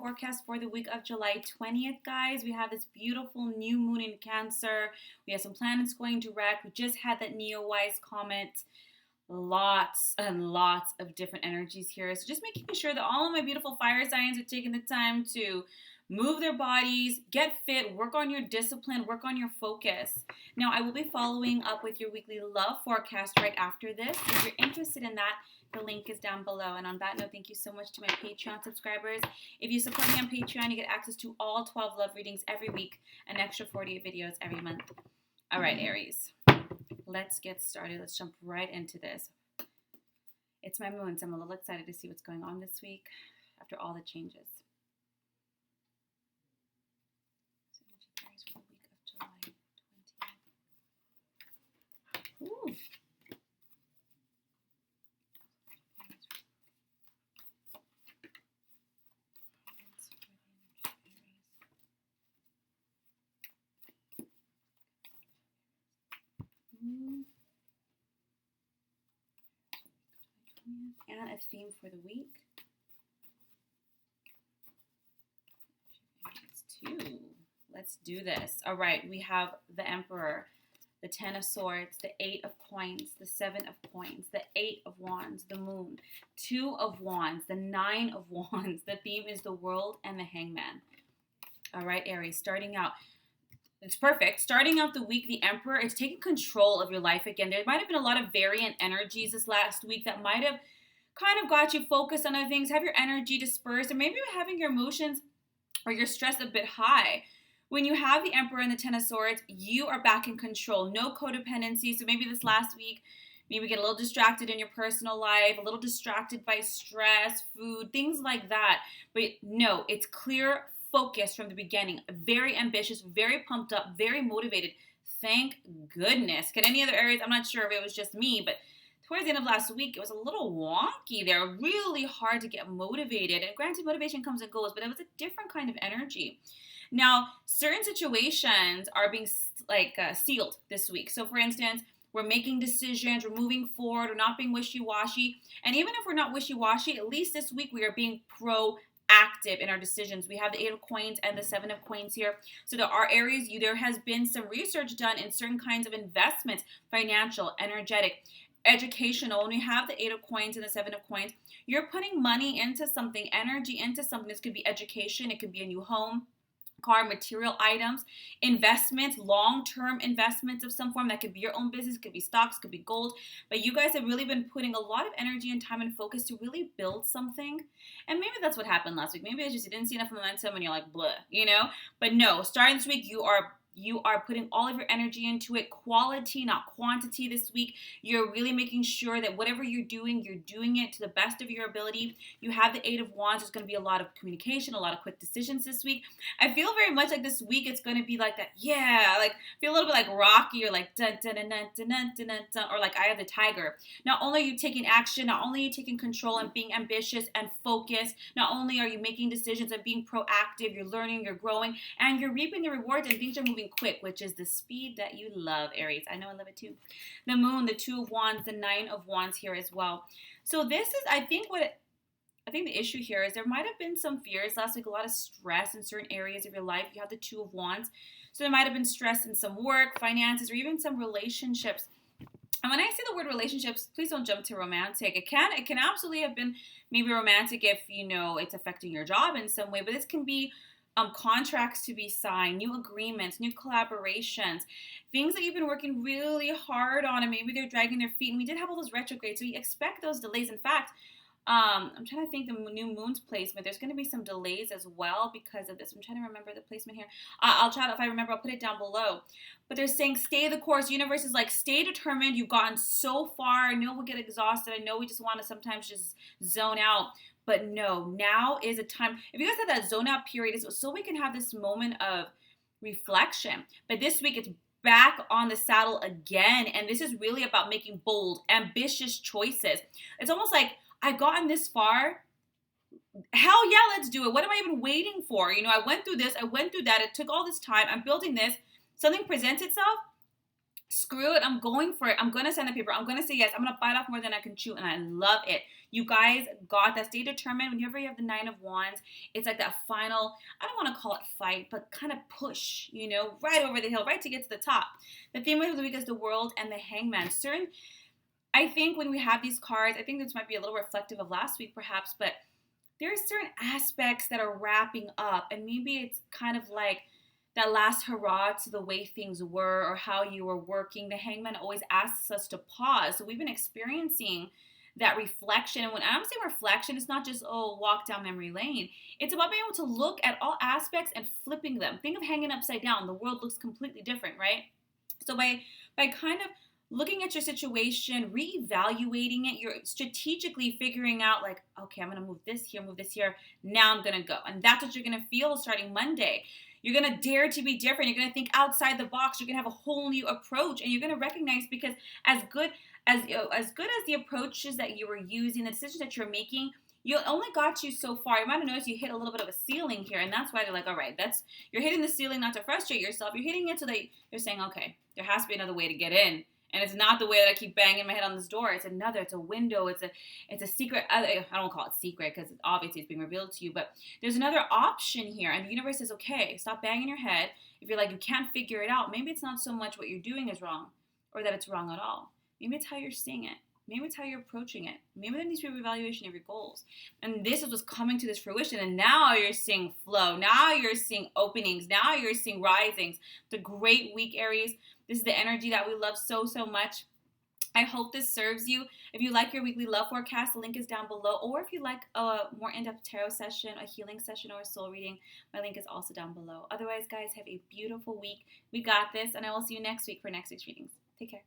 forecast for the week of July 20th, guys. We have this beautiful new moon in Cancer. We have some planets going direct. We just had that Neowise comet. Lots and lots of different energies here. So just making sure that all of my beautiful fire signs are taking the time to move their bodies, get fit, work on your discipline, work on your focus. Now, I will be following up with your weekly love forecast right after this. If you're interested in that, the link is down below. And on that note, thank you so much to my Patreon subscribers. If you support me on Patreon, you get access to all 12 love readings every week, an extra 48 videos every month. All right, Aries, let's get started. Let's jump right into this. It's my moon, so I'm a little excited to see what's going on this week after all the changes. For the week of July 20th. Ooh. And a theme for the week. Let's do this. All right, we have the Emperor, the 10 of Swords, the 8 of Coins, the 7 of Coins, the 8 of Wands, the Moon, 2 of Wands, the 9 of Wands. The theme is the World and the Hangman. All right, Aries, starting out. It's perfect. Starting out the week, the Emperor is taking control of your life again. There might have been a lot of variant energies this last week that might have kind of got you focused on other things, have your energy dispersed, and maybe you're having your emotions or your stress a bit high. When you have the Emperor and the 10 of Swords, you are back in control. No codependency. So maybe this last week, maybe get a little distracted in your personal life, a little distracted by stress, food, things like that. But no, it's clear focus from the beginning. Very ambitious, very pumped up, very motivated. Thank goodness. Can any other areas? I'm not sure if it was just me, but towards the end of last week, it was a little wonky there. Really hard to get motivated. And granted, motivation comes and goes, but it was a different kind of energy. Now, certain situations are being sealed this week. So, for instance, we're making decisions, we're moving forward, we're not being wishy-washy. And even if we're not wishy-washy, at least this week we are being proactive in our decisions. We have the 8 of Coins and the 7 of Coins here. So there are areas, there has been some research done in certain kinds of investments, financial, energetic, educational. When you have the 8 of Coins and the 7 of Coins, you're putting money into something, energy into something. This could be education, it could be a new home, car, material items, investments, long-term investments of some form. That could be your own business, could be stocks, could be gold. But you guys have really been putting a lot of energy and time and focus to really build something. And maybe that's what happened last week. Maybe it's just you didn't see enough momentum and you're like, blah, But no, starting this week, you are putting all of your energy into it. Quality, not quantity this week. You're really making sure that whatever you're doing it to the best of your ability. You have the 8 of Wands. There's going to be a lot of communication, a lot of quick decisions this week. I feel very much like this week it's going to be like that. Yeah, like feel a little bit like Rocky or like dun dun dun dun dun dun dun dun, or like Eye of the Tiger. Not only are you taking action, not only are you taking control and being ambitious and focused, not only are you making decisions and being proactive, you're learning, you're growing, and you're reaping the rewards and things are moving quick, which is the speed that you love, Aries. I know I love it too. The Moon, the 2 of Wands, the 9 of Wands here as well. So this is, I think the issue here is there might have been some fears last week, a lot of stress in certain areas of your life. You have the 2 of Wands. So there might have been stress in some work, finances, or even some relationships. And when I say the word relationships, please don't jump to romantic. It can absolutely have been maybe romantic if, it's affecting your job in some way, but this can be contracts to be signed, new agreements, new collaborations, things that you've been working really hard on, and maybe they're dragging their feet. And we did have all those retrogrades, so you expect those delays. In fact, I'm trying to think the new moon's placement. There's going to be some delays as well because of this. I'm trying to remember the placement here. I'll try to, if I remember, I'll put it down below. But they're saying stay the course. Universe is like, stay determined. You've gotten so far. I know we'll get exhausted. I know we just want to sometimes just zone out. But no, now is a time. If you guys have that zone out period, it's so we can have this moment of reflection. But this week, it's back on the saddle again. And this is really about making bold, ambitious choices. It's almost like, I've gotten this far. Hell yeah, let's do it. What am I even waiting for? I went through this. I went through that. It took all this time. I'm building this. Something presents itself. Screw it. I'm going for it. I'm going to send the paper. I'm going to say yes. I'm going to bite off more than I can chew. And I love it. You guys got that. Stay determined. Whenever you have the 9 of Wands, it's like that final, I don't want to call it fight, but kind of push, you know, right over the hill, right to get to the top. The theme of the week is the World and the Hangman. I think when we have these cards, I think this might be a little reflective of last week perhaps, but there are certain aspects that are wrapping up, and maybe it's kind of like that last hurrah to the way things were or how you were working. The Hangman always asks us to pause. So we've been experiencing that reflection. And when I'm saying reflection, it's not just, oh, walk down memory lane. It's about being able to look at all aspects and flipping them. Think of hanging upside down. The world looks completely different, right? So by kind of looking at your situation, reevaluating it, you're strategically figuring out like, okay, I'm going to move this here. Now I'm going to go. And that's what you're going to feel starting Monday. You're going to dare to be different. You're going to think outside the box. You're going to have a whole new approach, and you're going to recognize, because as good as the approaches that you were using, the decisions that you're making, you only got you so far. You might have noticed you hit a little bit of a ceiling here, and that's why they're like, all right, you're hitting the ceiling not to frustrate yourself. You're hitting it so that you're saying, okay, there has to be another way to get in. And it's not the way that I keep banging my head on this door. It's a window. It's a secret. I don't call it secret because obviously it's being revealed to you. But there's another option here. And the universe says, okay, stop banging your head. If you're like, you can't figure it out, maybe it's not so much what you're doing is wrong or that it's wrong at all. Maybe it's how you're seeing it. Maybe it's how you're approaching it. Maybe there needs to be a reevaluation of your goals. And this is what's coming to this fruition. And now you're seeing flow. Now you're seeing openings. Now you're seeing risings. It's a great week, Aries. This is the energy that we love so, so much. I hope this serves you. If you like your weekly love forecast, the link is down below. Or if you like a more in-depth tarot session, a healing session, or a soul reading, my link is also down below. Otherwise, guys, have a beautiful week. We got this. And I will see you next week for next week's readings. Take care.